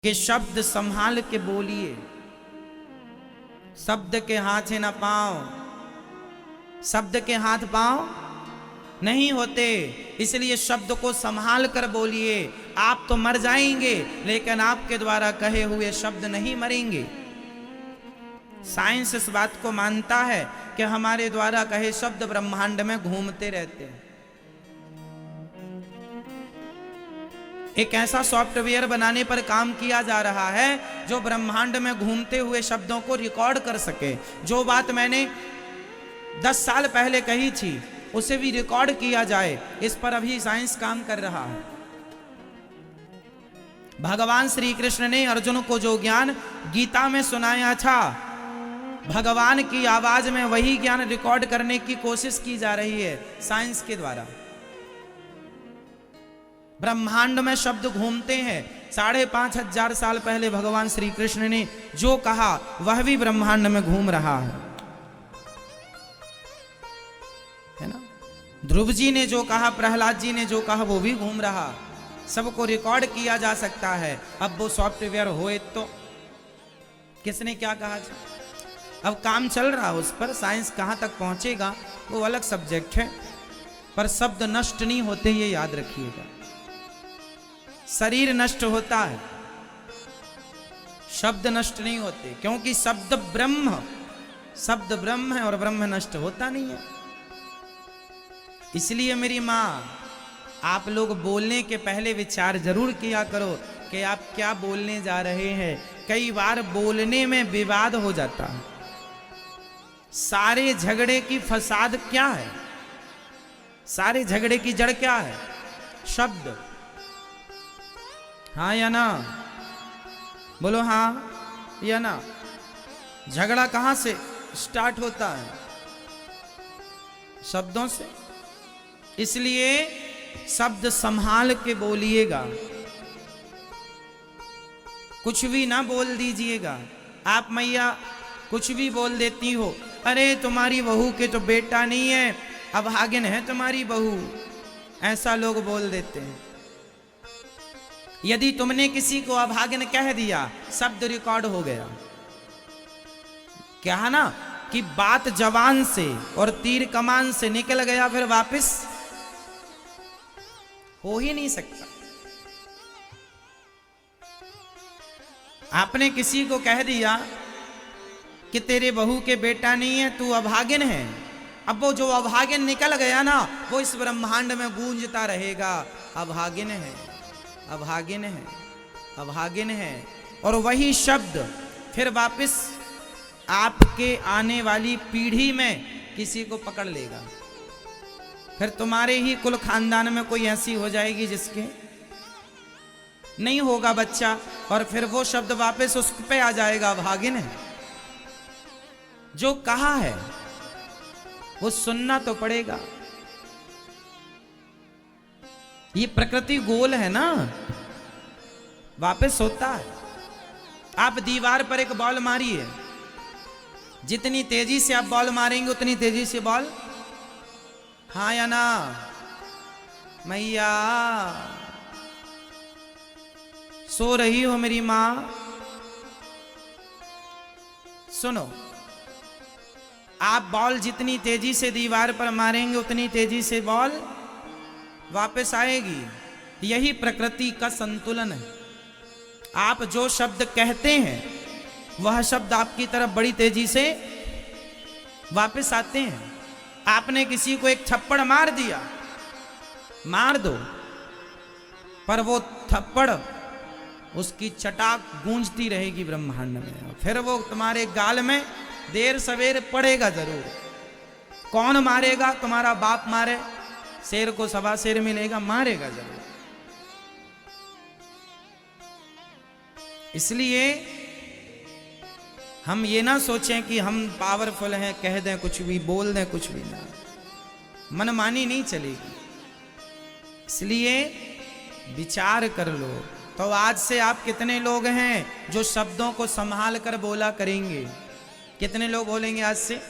कि शब्द संभाल के बोलिए। शब्द के हाथ न पांव, शब्द के हाथ पांव नहीं होते, इसलिए शब्द को संभाल कर बोलिए। आप तो मर जाएंगे लेकिन आपके द्वारा कहे हुए शब्द नहीं मरेंगे। साइंस इस बात को मानता है कि हमारे द्वारा कहे शब्द ब्रह्मांड में घूमते रहते हैं। एक ऐसा सॉफ्टवेयर बनाने पर काम किया जा रहा है जो ब्रह्मांड में घूमते हुए शब्दों को रिकॉर्ड कर सके। जो बात मैंने 10 साल पहले कही थी उसे भी रिकॉर्ड किया जाए, इस पर अभी साइंस काम कर रहा है। भगवान श्री कृष्ण ने अर्जुन को जो ज्ञान गीता में सुनाया था, भगवान की आवाज में वही ज्ञान रिकॉर्ड करने की कोशिश की जा रही है साइंस के द्वारा। ब्रह्मांड में शब्द घूमते हैं। 5,500 साल पहले भगवान श्री कृष्ण ने जो कहा वह भी ब्रह्मांड में घूम रहा है ना। ध्रुव जी ने जो कहा, प्रहलाद जी ने जो कहा वो भी घूम रहा। सबको रिकॉर्ड किया जा सकता है। अब वो सॉफ्टवेयर होए तो किसने क्या कहा था, अब काम चल रहा उस पर। साइंस कहां तक पहुंचेगा वो अलग सब्जेक्ट है, पर शब्द नष्ट नहीं होते ये याद रखिएगा। शरीर नष्ट होता है, शब्द नष्ट नहीं होते, क्योंकि शब्द ब्रह्म है और ब्रह्म नष्ट होता नहीं है। इसलिए मेरी माँ, आप लोग बोलने के पहले विचार जरूर किया करो कि आप क्या बोलने जा रहे हैं। कई बार बोलने में विवाद हो जाता है। सारे झगड़े की फसाद क्या है, सारे झगड़े की जड़ क्या है? शब्द। हाँ या ना? बोलो हाँ या ना। झगड़ा कहां से स्टार्ट होता है? शब्दों से। इसलिए शब्द संभाल के बोलिएगा, कुछ भी ना बोल दीजिएगा। आप मैया कुछ भी बोल देती हो, अरे तुम्हारी बहू के तो बेटा नहीं है, अभागिन है तुम्हारी बहू, ऐसा लोग बोल देते हैं। यदि तुमने किसी को अभागिन कह दिया, शब्द रिकॉर्ड हो गया। क्या है ना कि बात जवान से और तीर कमान से निकल गया, फिर वापस हो ही नहीं सकता। आपने किसी को कह दिया कि तेरे बहू के बेटा नहीं है, तू अभागिन है। अब वो जो अभागिन निकल गया ना, वो इस ब्रह्मांड में गूंजता रहेगा, अभागिन है, अभागिन है, अभागिन है। और वही शब्द फिर वापस आपके आने वाली पीढ़ी में किसी को पकड़ लेगा। फिर तुम्हारे ही कुल खानदान में कोई ऐसी हो जाएगी जिसके नहीं होगा बच्चा, और फिर वो शब्द वापस उस पे आ जाएगा, अभागिन है। जो कहा है वो सुनना तो पड़ेगा। ये प्रकृति गोल है ना, वापस होता है। आप दीवार पर एक बॉल मारिए, जितनी तेजी से आप बॉल मारेंगे उतनी तेजी से बॉल, हाँ या ना मैया? सो रही हो मेरी मां? सुनो, आप बॉल जितनी तेजी से दीवार पर मारेंगे उतनी तेजी से बॉल वापस आएगी। यही प्रकृति का संतुलन है। आप जो शब्द कहते हैं वह शब्द आपकी तरफ बड़ी तेजी से वापस आते हैं। आपने किसी को एक थप्पड़ मार दिया, मार दो, पर वो थप्पड़ उसकी चटाक गूंजती रहेगी ब्रह्मांड में। फिर वो तुम्हारे गाल में देर सवेर पड़ेगा जरूर। कौन मारेगा? तुम्हारा बाप मारे, शेर को सवा शेर मिलेगा, मारेगा जरूर। इसलिए हम ये ना सोचें कि हम पावरफुल हैं, कह दें कुछ भी, बोल दें कुछ भी, ना, मनमानी नहीं चलेगी। इसलिए विचार कर लो। तो आज से आप कितने लोग हैं जो शब्दों को संभाल कर बोला करेंगे? कितने लोग बोलेंगे आज से?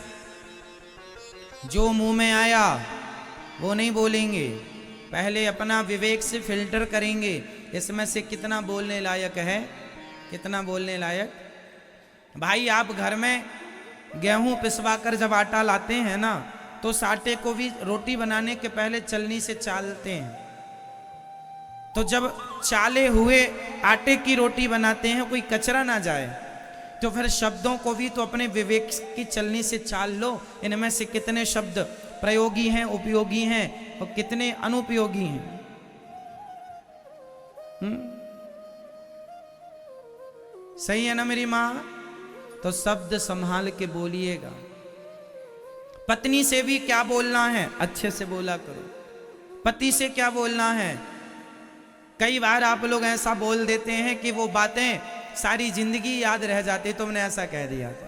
जो मुंह में आया वो नहीं बोलेंगे, पहले अपना विवेक से फिल्टर करेंगे, इसमें से कितना बोलने लायक है कितना बोलने लायक। भाई आप घर में गेहूं पिसवा कर जब आटा लाते हैं ना, तो उस आटे को भी रोटी बनाने के पहले चलनी से चालते हैं। तो जब चाले हुए आटे की रोटी बनाते हैं, कोई कचरा ना जाए, तो फिर शब्दों को भी तो अपने विवेक की चलनी से चाल लो। इनमें से कितने शब्द प्रयोगी हैं, उपयोगी हैं, और कितने अनुपयोगी हैं। सही है ना मेरी माँ? तो शब्द संभाल के बोलिएगा। पत्नी से भी क्या बोलना है, अच्छे से बोला करो। पति से क्या बोलना है, कई बार आप लोग ऐसा बोल देते हैं कि वो बातें सारी जिंदगी याद रह जाती। तुमने ऐसा कह दिया था,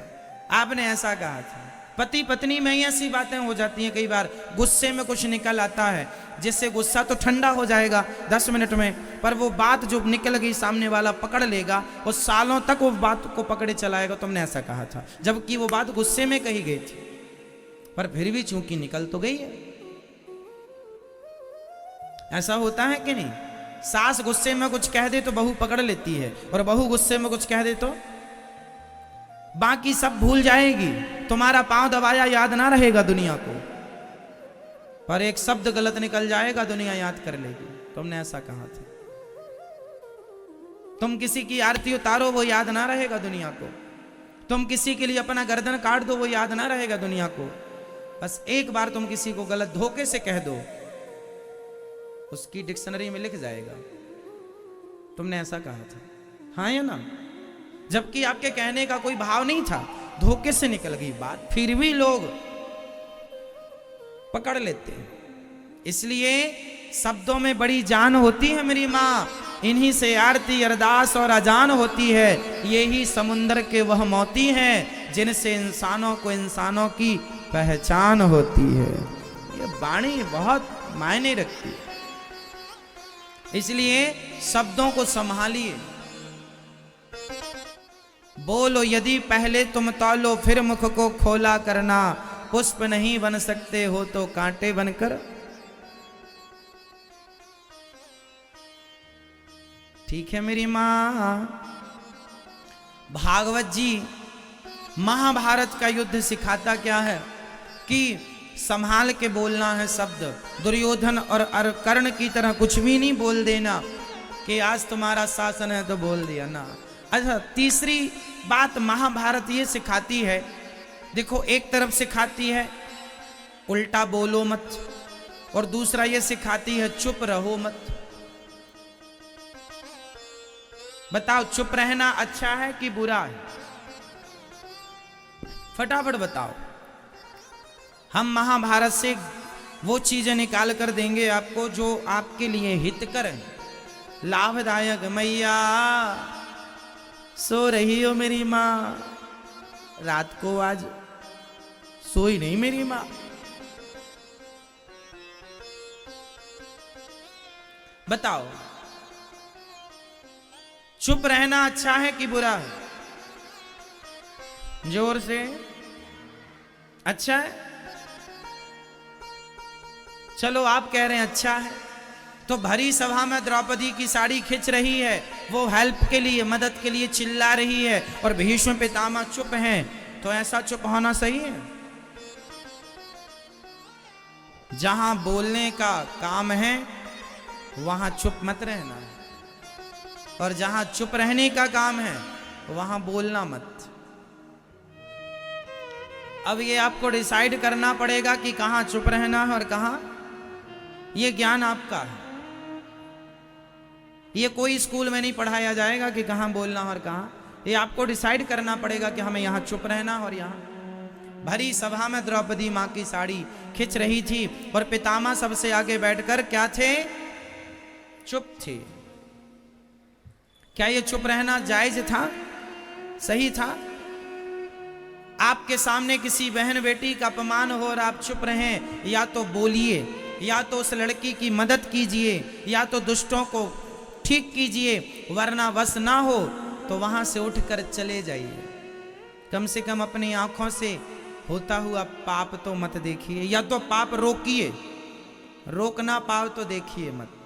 आपने ऐसा कहा था। पति पत्नी में ही ऐसी बातें हो जाती हैं। कई बार गुस्से में कुछ निकल आता है, जिससे गुस्सा तो ठंडा हो जाएगा 10 मिनट में, पर वो बात जो निकल गई सामने वाला पकड़ लेगा, वो सालों तक वो बात को पकड़े चलाएगा। तुमने ऐसा कहा था, जबकि वो बात गुस्से में कही गई थी, पर फिर भी चूंकि निकल तो गई है। ऐसा होता है कि नहीं? सास गुस्से में कुछ कह दे तो बहू पकड़ लेती है, और बहू गुस्से में कुछ कह दे तो बाकी सब भूल जाएगी। तुम्हारा पांव दबाया याद ना रहेगा दुनिया को, पर एक शब्द गलत निकल जाएगा, दुनिया याद कर लेगी। तुमने ऐसा कहा था। तुम किसी की आरती उतारो, वो याद ना रहेगा दुनिया को। तुम किसी के लिए अपना गर्दन काट दो, वो याद ना रहेगा दुनिया को। बस एक बार तुम किसी को गलत धोखे से कह दो, उसकी डिक्शनरी में लिख जाएगा तुमने ऐसा कहा था। हाँ या ना? जबकि आपके कहने का कोई भाव नहीं था, धोखे से निकल गई बात, फिर भी लोग पकड़ लेते हैं। इसलिए शब्दों में बड़ी जान होती है मेरी माँ। इन्हीं से आरती अरदास और अजान होती है। यही समुद्र के वह मोती हैं, जिनसे इंसानों को इंसानों की पहचान होती है। ये वाणी बहुत मायने रखती है। इसलिए शब्दों को संभालिए। बोलो यदि पहले तुम तौलो, फिर मुख को खोला करना। पुष्प नहीं बन सकते हो तो कांटे बनकर। ठीक है मेरी मां। भागवत जी महाभारत का युद्ध सिखाता क्या है कि संभाल के बोलना है शब्द। दुर्योधन और कर्ण की तरह कुछ भी नहीं बोल देना कि आज तुम्हारा शासन है तो बोल दिया ना। अच्छा, तीसरी बात महाभारत ये सिखाती है, देखो एक तरफ सिखाती है उल्टा बोलो मत, और दूसरा ये सिखाती है चुप रहो मत। बताओ चुप रहना अच्छा है कि बुरा है? फटाफट बताओ। हम महाभारत से वो चीजें निकाल कर देंगे आपको जो आपके लिए हितकर है, लाभदायक। मैया सो रही हो मेरी माँ? रात को आज सोई नहीं मेरी माँ? बताओ चुप रहना अच्छा है कि बुरा है? जोर से। अच्छा है? चलो आप कह रहे हैं अच्छा है, तो भरी सभा में द्रौपदी की साड़ी खिंच रही है, वो हेल्प के लिए मदद के लिए चिल्ला रही है, और भीष्म पितामह चुप हैं, तो ऐसा चुप होना सही है? जहां बोलने का काम है वहां चुप मत रहना है, और जहां चुप रहने का काम है वहां बोलना मत। अब ये आपको डिसाइड करना पड़ेगा कि कहां चुप रहना है और कहां। ये ज्ञान आपका है, ये कोई स्कूल में नहीं पढ़ाया जाएगा कि कहां बोलना और कहां। ये आपको डिसाइड करना पड़ेगा कि हमें यहां चुप रहना और यहां। भरी सभा में द्रौपदी मां की साड़ी खिंच रही थी, और पितामह सबसे आगे बैठकर क्या थे? चुप थे। क्या ये चुप रहना जायज था? सही था? आपके सामने किसी बहन बेटी का अपमान हो और आप चुप रहें, या तो बोलिए, या तो उस लड़की की मदद कीजिए, या तो दुष्टों को ठीक कीजिए, वरना वश ना हो तो वहां से उठकर चले जाइए। कम से कम अपनी आंखों से होता हुआ पाप तो मत देखिए, या तो पाप रोकिए, रोक ना पाओ तो देखिए मत।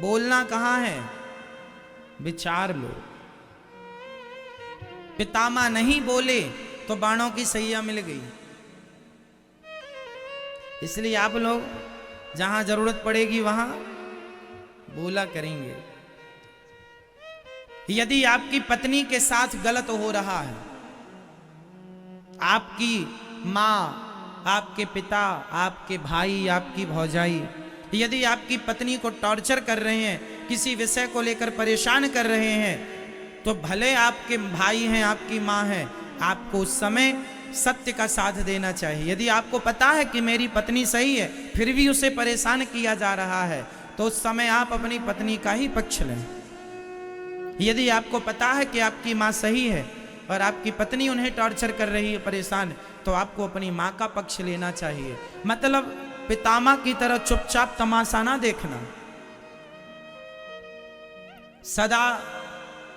बोलना कहाँ है? विचार लो। पितामह नहीं बोले तो बाणों की सैया मिल गई। इसलिए आप लोग जहां जरूरत पड़ेगी वहां बोला करेंगे। यदि आपकी पत्नी के साथ गलत हो रहा है, आपकी मां, आपके पिता, आपके भाई, आपकी भौजाई यदि आपकी पत्नी को टॉर्चर कर रहे हैं, किसी विषय को लेकर परेशान कर रहे हैं, तो भले आपके भाई हैं, आपकी मां है, आपको उस समय सत्य का साथ देना चाहिए। यदि आपको पता है कि मेरी पत्नी सही है फिर भी उसे परेशान किया जा रहा है, तो उस समय आप अपनी पत्नी का ही पक्ष लें। यदि आपको पता है कि आपकी मां सही है और आपकी पत्नी उन्हें टॉर्चर कर रही है, परेशान, तो आपको अपनी मां का पक्ष लेना चाहिए। मतलब पितामह की तरह चुपचाप तमाशा ना देखना, सदा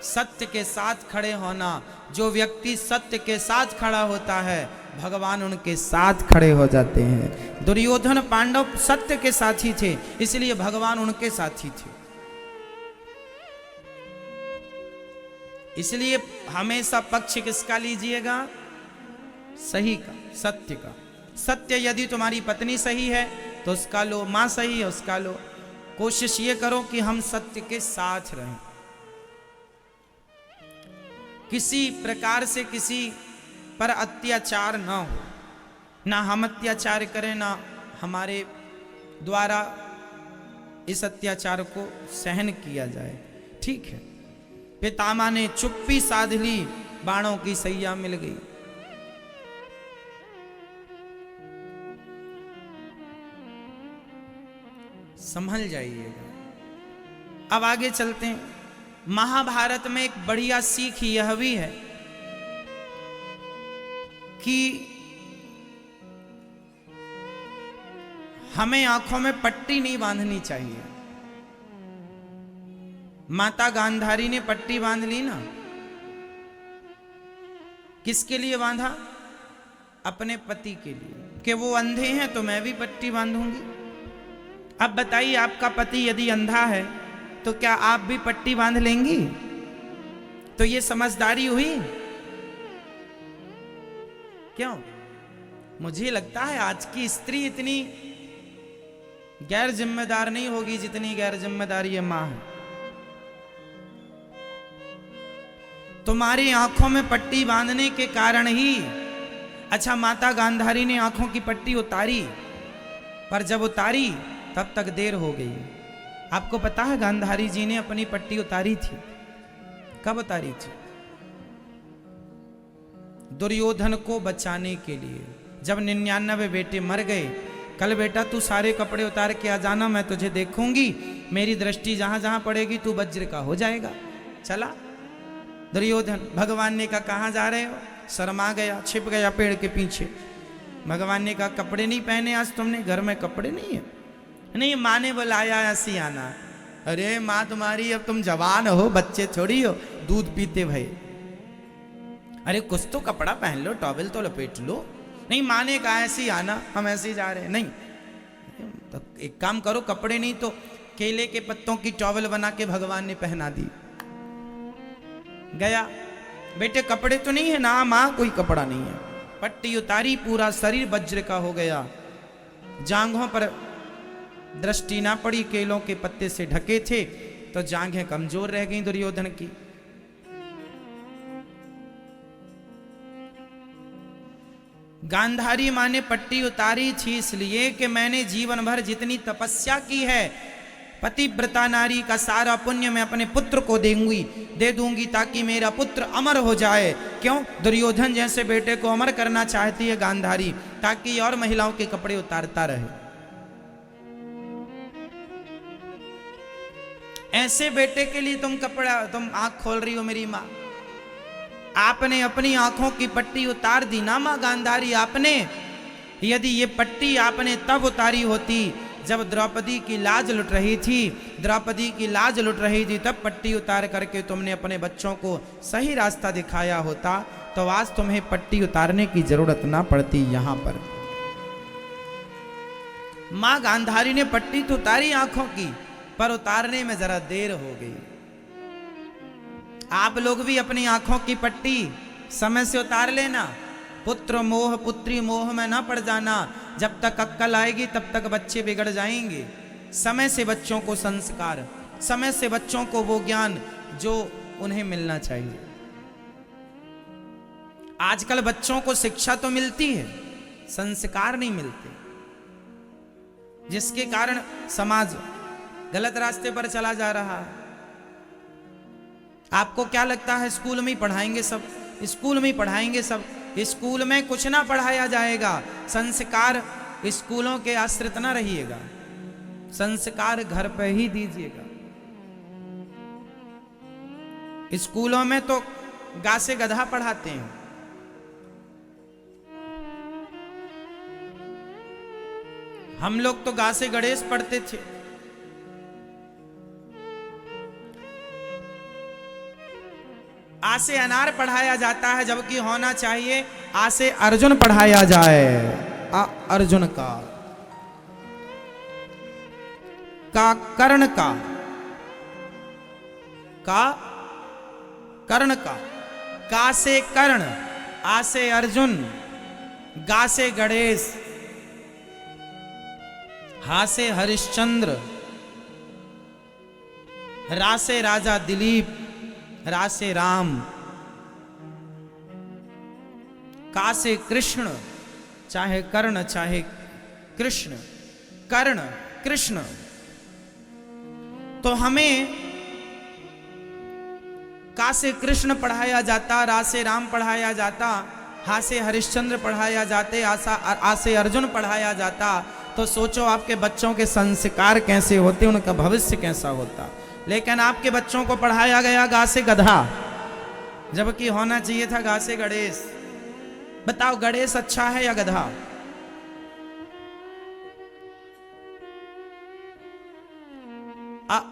सत्य के साथ खड़े होना। जो व्यक्ति सत्य के साथ खड़ा होता है भगवान उनके साथ खड़े हो जाते हैं। दुर्योधन पांडव सत्य के साथी थे, इसलिए भगवान उनके साथी थे। इसलिए हमेशा पक्ष किसका लीजिएगा? सही का, सत्य का। सत्य यदि तुम्हारी पत्नी सही है तो उसका लो, मां सही है उसका लो। कोशिश ये करो कि हम सत्य के साथ रहें, किसी प्रकार से किसी पर अत्याचार ना हो, ना हम अत्याचार करें ना हमारे द्वारा इस अत्याचार को सहन किया जाए। ठीक है, पितामह ने चुप्पी साध ली, बाणों की सैया मिल गई। संभल जाइएगा। अब आगे चलते हैं। महाभारत में एक बढ़िया सीख यह भी है कि हमें आंखों में पट्टी नहीं बांधनी चाहिए। माता गांधारी ने पट्टी बांध ली ना, किसके लिए बांधा? अपने पति के लिए, कि वो अंधे हैं तो मैं भी पट्टी बांधूंगी। अब बताइए, आपका पति यदि अंधा है तो क्या आप भी पट्टी बांध लेंगी? तो ये समझदारी हुई? क्यों? मुझे लगता है आज की स्त्री इतनी गैर जिम्मेदार नहीं होगी जितनी गैर जिम्मेदार ये मां है। तुम्हारी आंखों में पट्टी बांधने के कारण ही, अच्छा माता गांधारी ने आंखों की पट्टी उतारी, पर जब उतारी तब तक देर हो गई। आपको पता है गांधारी जी ने अपनी पट्टी उतारी थी, कब उतारी थी? दुर्योधन को बचाने के लिए। जब 99 बेटे मर गए, कल बेटा तू सारे कपड़े उतार के आ जाना, मैं तुझे देखूंगी, मेरी दृष्टि जहां जहां पड़ेगी तू वज्र का हो जाएगा। चला दुर्योधन। भगवान ने कहा कहां जा रहे हो? शर्मा गया, छिप गया पेड़ के पीछे। भगवान ने कहा कपड़े नहीं पहने आज तुमने? घर में कपड़े नहीं है। नहीं, माँ ने बुलाया ऐसी आना। अरे माँ तुम्हारी, अब तुम जवान हो, बच्चे थोड़ी हो, दूध पीते भाई। अरे कुछ तो कपड़ा पहन लो, टॉवेल तो लपेट लो। नहीं, माँ ने कहा ऐसी आना, हम ऐसे ही जा रहे हैं। नहीं, तो एक काम करो, कपड़े नहीं तो केले के पत्तों की टॉवेल बना के भगवान ने पहना दी। गया, बेटे कपड़े तो नहीं है ना? माँ कोई कपड़ा नहीं है। पट्टी उतारी, पूरा शरीर वज्र का हो गया, जांघों पर दृष्टि ना पड़ी, केलों के पत्ते से ढके थे तो जांघें कमजोर रह गईं दुर्योधन की। गांधारी मां ने पट्टी उतारी थी इसलिए कि मैंने जीवन भर जितनी तपस्या की है, पतिव्रता नारी का सारा पुण्य मैं अपने पुत्र को दे दूंगी ताकि मेरा पुत्र अमर हो जाए। क्यों? दुर्योधन जैसे बेटे को अमर करना चाहती है गांधारी, ताकि और महिलाओं के कपड़े उतारता रहे। ऐसे बेटे के लिए तुम आंख खोल रही हो मेरी मां। आपने अपनी आंखों की पट्टी उतार दी ना मां गांधारी आपने। यदि ये पट्टी आपने तब उतारी होती जब द्रौपदी की लाज लुट रही थी, द्रौपदी की लाज लुट रही थी, तब पट्टी उतार करके तुमने अपने बच्चों को सही रास्ता दिखाया होता, तो आज तुम्हें पट्टी उतारने की जरूरत ना पड़ती। यहां पर मां गांधारी ने पट्टी तो उतारी आंखों की, पर उतारने में जरा देर हो गई। आप लोग भी अपनी आंखों की पट्टी समय से उतार लेना। पुत्र मोह पुत्री मोह में ना पड़ जाना। जब तक अक्कल आएगी तब तक बच्चे बिगड़ जाएंगे। समय से बच्चों को संस्कार, समय से बच्चों को वो ज्ञान जो उन्हें मिलना चाहिए। आजकल बच्चों को शिक्षा तो मिलती है, संस्कार नहीं मिलते, जिसके कारण समाज गलत रास्ते पर चला जा रहा है। आपको क्या लगता है स्कूल में ही पढ़ाएंगे सब? स्कूल में ही पढ़ाएंगे सब? स्कूल में कुछ ना पढ़ाया जाएगा। संस्कार स्कूलों के आश्रित ना रहिएगा, संस्कार घर पर ही दीजिएगा। स्कूलों में तो गा से गधा पढ़ाते हैं। हम लोग तो गा से गणेश पढ़ते थे। आ से अनार पढ़ाया जाता है, जबकि होना चाहिए आ से अर्जुन पढ़ाया जाए। आ अर्जुन का कर्ण का कर्ण का से कर्ण, आ से अर्जुन, गा से गणेश, हा से हरिश्चंद्र, रा से राजा दिलीप, रा से राम, का से कृष्ण, चाहे कर्ण चाहे कृष्ण, कर्ण कृष्ण। तो हमें का से कृष्ण पढ़ाया जाता, रा से राम पढ़ाया जाता, हा से हरिश्चंद्र पढ़ाया जाते, आ से अर्जुन पढ़ाया जाता। तो सोचो आपके बच्चों के संस्कार कैसे होते, उनका भविष्य कैसा होता। लेकिन आपके बच्चों को पढ़ाया गया गा से गधा, जबकि होना चाहिए था गा से गणेश। बताओ गणेश अच्छा है या गधा?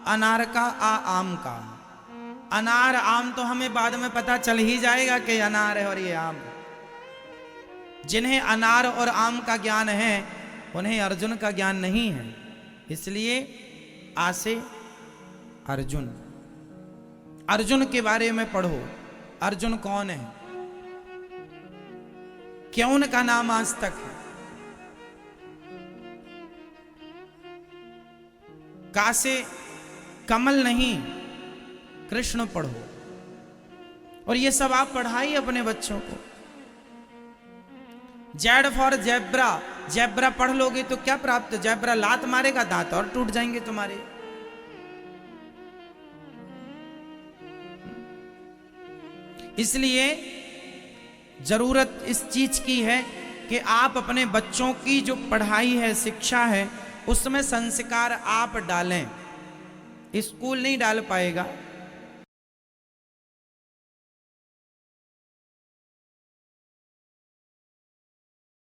अनार का आम का। अनार आम तो हमें बाद में पता चल ही जाएगा कि अनार है और ये आम। जिन्हें अनार और आम का ज्ञान है उन्हें अर्जुन का ज्ञान नहीं है। इसलिए आ से अर्जुन, अर्जुन के बारे में पढ़ो। अर्जुन कौन है, क्यों उनका नाम आज तक है? का से कमल नहीं, कृष्ण पढ़ो। और ये सब आप पढ़ाइए अपने बच्चों को। जेड फॉर जेब्रा, जेब्रा पढ़ लोगे तो क्या प्राप्त? जेब्रा लात मारेगा, दांत और टूट जाएंगे तुम्हारे। इसलिए जरूरत इस चीज की है कि आप अपने बच्चों की जो पढ़ाई है, शिक्षा है, उसमें संस्कार आप डालें। स्कूल नहीं डाल पाएगा,